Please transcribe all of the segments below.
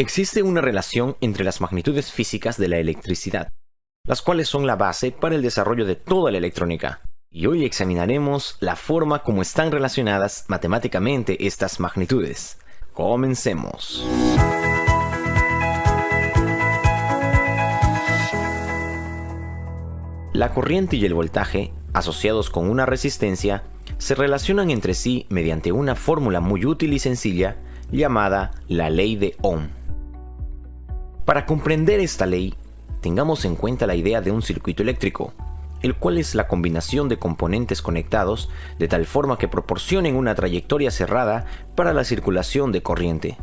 Existe una relación entre las magnitudes físicas de la electricidad, las cuales son la base para el desarrollo de toda la electrónica. Y hoy examinaremos la forma como están relacionadas matemáticamente estas magnitudes. Comencemos. La corriente y el voltaje, asociados con una resistencia, se relacionan entre sí mediante una fórmula muy útil y sencilla llamada la ley de Ohm. Para comprender esta ley, tengamos en cuenta la idea de un circuito eléctrico, el cual es la combinación de componentes conectados de tal forma que proporcionen una trayectoria cerrada para la circulación de corriente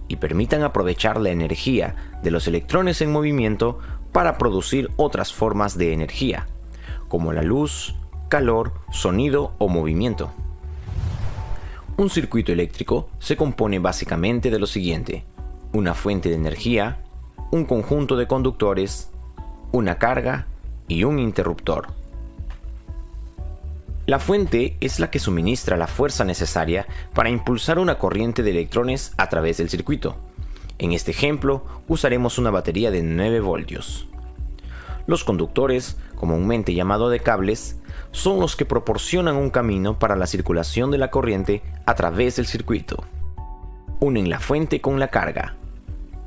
y permitan aprovechar la energía de los electrones en movimiento para producir otras formas de energía, como la luz, calor, sonido o movimiento. Un circuito eléctrico se compone básicamente de lo siguiente: una fuente de energía, un conjunto de conductores, una carga y un interruptor. La fuente es la que suministra la fuerza necesaria para impulsar una corriente de electrones a través del circuito. En este ejemplo, usaremos una batería de 9 voltios. Los conductores, comúnmente llamados de cables, son los que proporcionan un camino para la circulación de la corriente a través del circuito. Unen la fuente con la carga.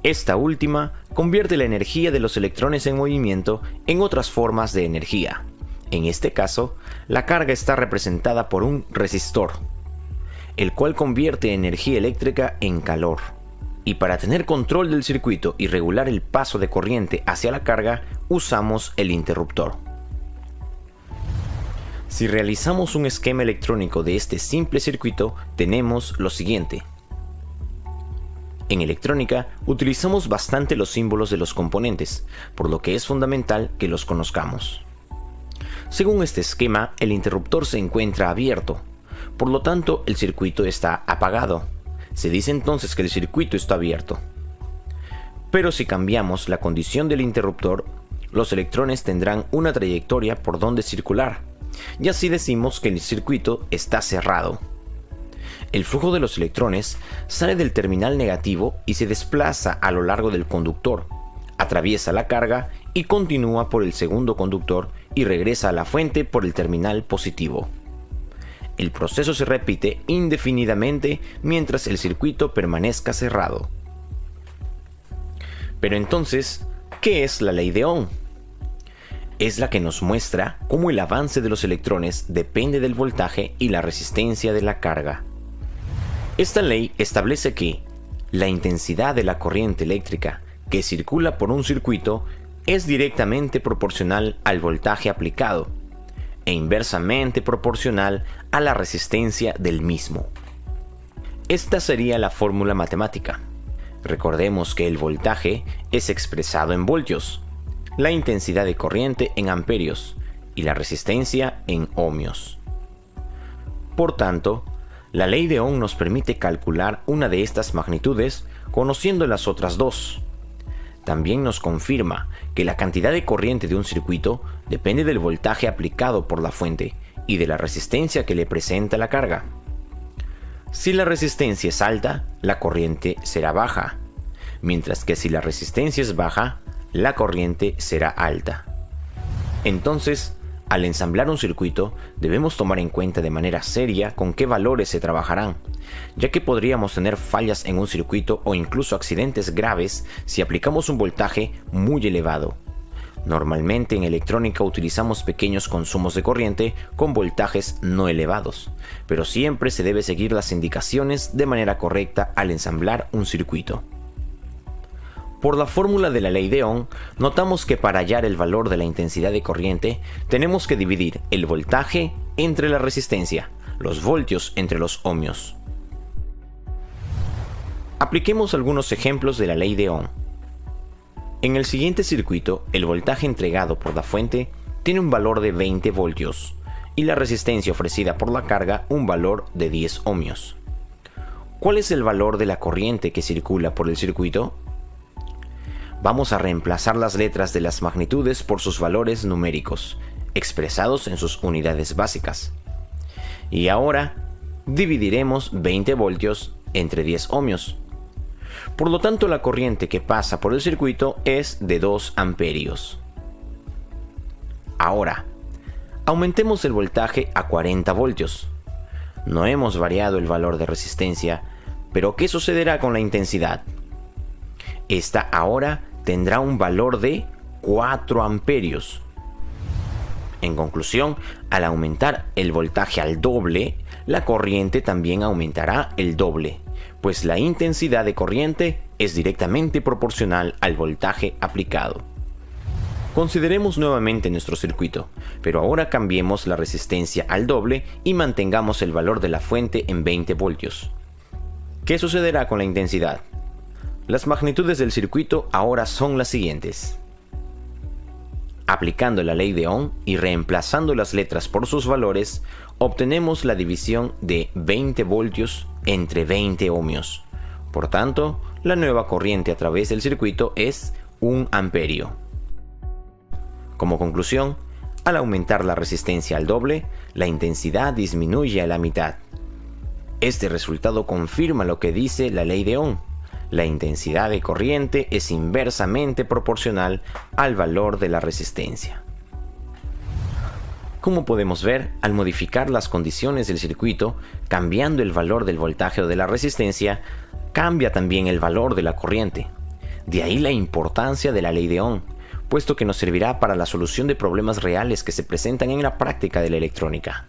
Esta última convierte la energía de los electrones en movimiento en otras formas de energía. En este caso, la carga está representada por un resistor, el cual convierte energía eléctrica en calor. Y para tener control del circuito y regular el paso de corriente hacia la carga, usamos el interruptor. Si realizamos un esquema electrónico de este simple circuito, tenemos lo siguiente. En electrónica utilizamos bastante los símbolos de los componentes, por lo que es fundamental que los conozcamos. Según este esquema, el interruptor se encuentra abierto, por lo tanto el circuito está apagado. Se dice entonces que el circuito está abierto. Pero si cambiamos la condición del interruptor, los electrones tendrán una trayectoria por donde circular, y así decimos que el circuito está cerrado. El flujo de los electrones sale del terminal negativo y se desplaza a lo largo del conductor, atraviesa la carga y continúa por el segundo conductor y regresa a la fuente por el terminal positivo. El proceso se repite indefinidamente mientras el circuito permanezca cerrado. Pero entonces, ¿qué es la ley de Ohm? Es la que nos muestra cómo el avance de los electrones depende del voltaje y la resistencia de la carga. Esta ley establece que la intensidad de la corriente eléctrica que circula por un circuito es directamente proporcional al voltaje aplicado e inversamente proporcional a la resistencia del mismo. Esta sería la fórmula matemática. Recordemos que el voltaje es expresado en voltios, la intensidad de corriente en amperios y la resistencia en ohmios. Por tanto, la ley de Ohm nos permite calcular una de estas magnitudes conociendo las otras dos. También nos confirma que la cantidad de corriente de un circuito depende del voltaje aplicado por la fuente y de la resistencia que le presenta la carga. Si la resistencia es alta, la corriente será baja, mientras que si la resistencia es baja, la corriente será alta. Entonces, al ensamblar un circuito, debemos tomar en cuenta de manera seria con qué valores se trabajarán, ya que podríamos tener fallas en un circuito o incluso accidentes graves si aplicamos un voltaje muy elevado. Normalmente en electrónica utilizamos pequeños consumos de corriente con voltajes no elevados, pero siempre se debe seguir las indicaciones de manera correcta al ensamblar un circuito. Por la fórmula de la ley de Ohm, notamos que para hallar el valor de la intensidad de corriente, tenemos que dividir el voltaje entre la resistencia, los voltios entre los ohmios. Apliquemos algunos ejemplos de la ley de Ohm. En el siguiente circuito, el voltaje entregado por la fuente tiene un valor de 20 voltios y la resistencia ofrecida por la carga un valor de 10 ohmios. ¿Cuál es el valor de la corriente que circula por el circuito? Vamos a reemplazar las letras de las magnitudes por sus valores numéricos, expresados en sus unidades básicas. Y ahora dividiremos 20 voltios entre 10 ohmios. Por lo tanto, la corriente que pasa por el circuito es de 2 amperios. Ahora, aumentemos el voltaje a 40 voltios. No hemos variado el valor de resistencia, pero ¿qué sucederá con la intensidad? Esta ahora tendrá un valor de 4 amperios. En conclusión, al aumentar el voltaje al doble, la corriente también aumentará el doble, pues la intensidad de corriente es directamente proporcional al voltaje aplicado. Consideremos nuevamente nuestro circuito, pero ahora cambiemos la resistencia al doble y mantengamos el valor de la fuente en 20 voltios. ¿Qué sucederá con la intensidad? Las magnitudes del circuito ahora son las siguientes. Aplicando la ley de Ohm y reemplazando las letras por sus valores, obtenemos la división de 20 voltios entre 20 ohmios. Por tanto, la nueva corriente a través del circuito es 1 amperio. Como conclusión, al aumentar la resistencia al doble, la intensidad disminuye a la mitad. Este resultado confirma lo que dice la ley de Ohm. La intensidad de corriente es inversamente proporcional al valor de la resistencia. Como podemos ver, al modificar las condiciones del circuito, cambiando el valor del voltaje o de la resistencia, cambia también el valor de la corriente. De ahí la importancia de la ley de Ohm, puesto que nos servirá para la solución de problemas reales que se presentan en la práctica de la electrónica.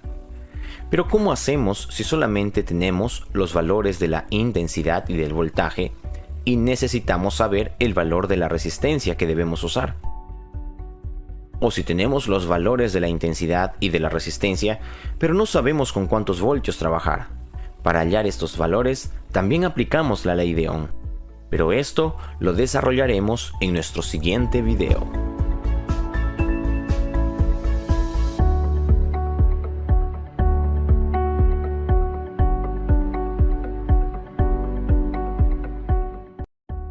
Pero ¿cómo hacemos si solamente tenemos los valores de la intensidad y del voltaje y necesitamos saber el valor de la resistencia que debemos usar? O si tenemos los valores de la intensidad y de la resistencia, pero no sabemos con cuántos voltios trabajar. Para hallar estos valores, también aplicamos la ley de Ohm. Pero esto lo desarrollaremos en nuestro siguiente video.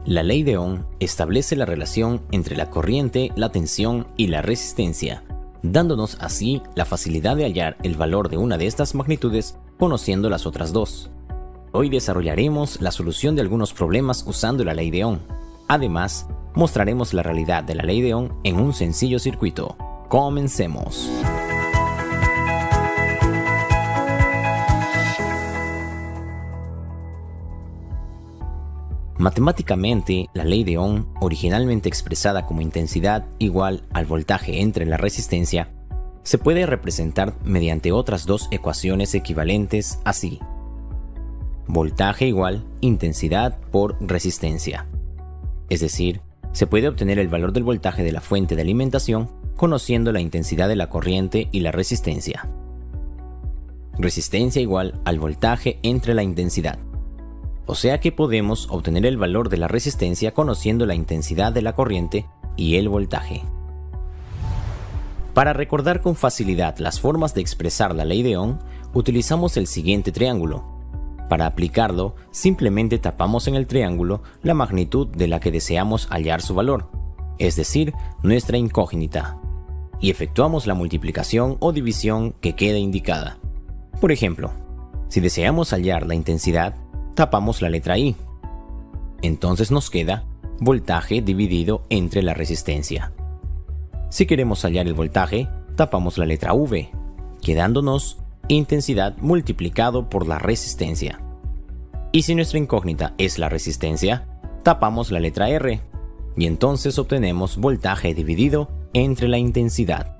La ley de Ohm establece la relación entre la corriente, la tensión y la resistencia, dándonos así la facilidad de hallar el valor de una de estas magnitudes conociendo las otras dos. Hoy desarrollaremos la solución de algunos problemas usando la ley de Ohm. Además, mostraremos la realidad de la ley de Ohm en un sencillo circuito. Comencemos. Matemáticamente, la ley de Ohm, originalmente expresada como intensidad igual al voltaje entre la resistencia, se puede representar mediante otras dos ecuaciones equivalentes así. Voltaje igual intensidad por resistencia. Es decir, se puede obtener el valor del voltaje de la fuente de alimentación conociendo la intensidad de la corriente y la resistencia. Resistencia igual al voltaje entre la intensidad. O sea que podemos obtener el valor de la resistencia conociendo la intensidad de la corriente y el voltaje. Para recordar con facilidad las formas de expresar la ley de Ohm, utilizamos el siguiente triángulo. Para aplicarlo, simplemente tapamos en el triángulo la magnitud de la que deseamos hallar su valor, es decir, nuestra incógnita, y efectuamos la multiplicación o división que queda indicada. Por ejemplo, si deseamos hallar la intensidad, tapamos la letra I. Entonces nos queda voltaje dividido entre la resistencia. Si queremos hallar el voltaje, tapamos la letra V, quedándonos intensidad multiplicado por la resistencia. Y si nuestra incógnita es la resistencia, tapamos la letra R, y entonces obtenemos voltaje dividido entre la intensidad.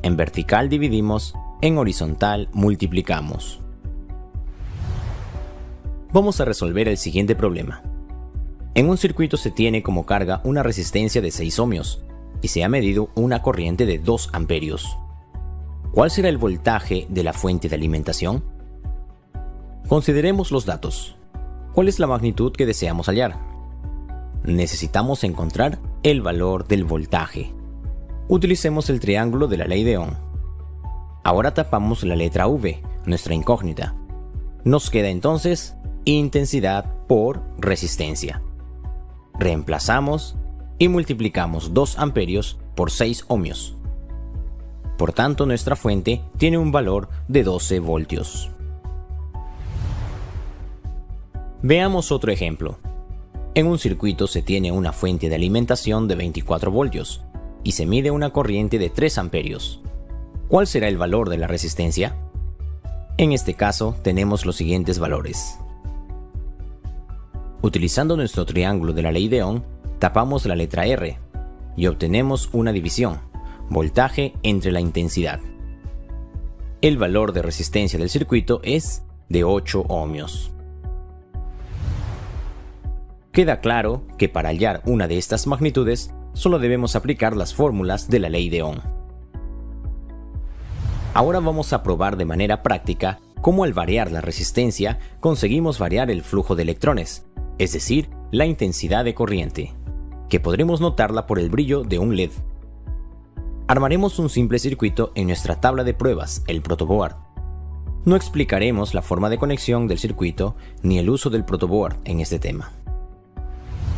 En vertical dividimos, en horizontal multiplicamos. Vamos a resolver el siguiente problema. En un circuito se tiene como carga una resistencia de 6 ohmios y se ha medido una corriente de 2 amperios. ¿Cuál será el voltaje de la fuente de alimentación? Consideremos los datos. ¿Cuál es la magnitud que deseamos hallar? Necesitamos encontrar el valor del voltaje. Utilicemos el triángulo de la ley de Ohm. Ahora tapamos la letra V, nuestra incógnita. Nos queda entonces intensidad por resistencia. Reemplazamos y multiplicamos 2 amperios por 6 ohmios. Por tanto, nuestra fuente tiene un valor de 12 voltios. Veamos otro ejemplo. En un circuito se tiene una fuente de alimentación de 24 voltios y se mide una corriente de 3 amperios. ¿Cuál será el valor de la resistencia? En este caso tenemos los siguientes valores. Utilizando nuestro triángulo de la ley de Ohm, tapamos la letra R y obtenemos una división, voltaje entre la intensidad. El valor de resistencia del circuito es de 8 ohmios. Queda claro que para hallar una de estas magnitudes, solo debemos aplicar las fórmulas de la ley de Ohm. Ahora vamos a probar de manera práctica cómo al variar la resistencia conseguimos variar el flujo de electrones, es decir, la intensidad de corriente, que podremos notarla por el brillo de un LED. Armaremos un simple circuito en nuestra tabla de pruebas, el protoboard. No explicaremos la forma de conexión del circuito ni el uso del protoboard en este tema.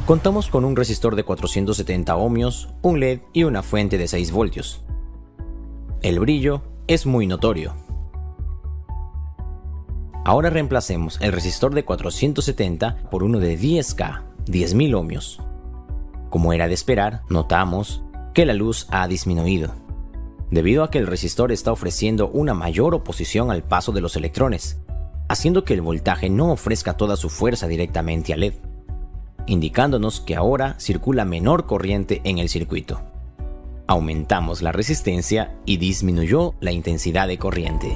Contamos con un resistor de 470 ohmios, un LED y una fuente de 6 voltios. El brillo es muy notorio. Ahora reemplacemos el resistor de 470 por uno de 10K, 10.000 ohmios. Como era de esperar, notamos que la luz ha disminuido, debido a que el resistor está ofreciendo una mayor oposición al paso de los electrones, haciendo que el voltaje no ofrezca toda su fuerza directamente al LED, indicándonos que ahora circula menor corriente en el circuito. Aumentamos la resistencia y disminuyó la intensidad de corriente.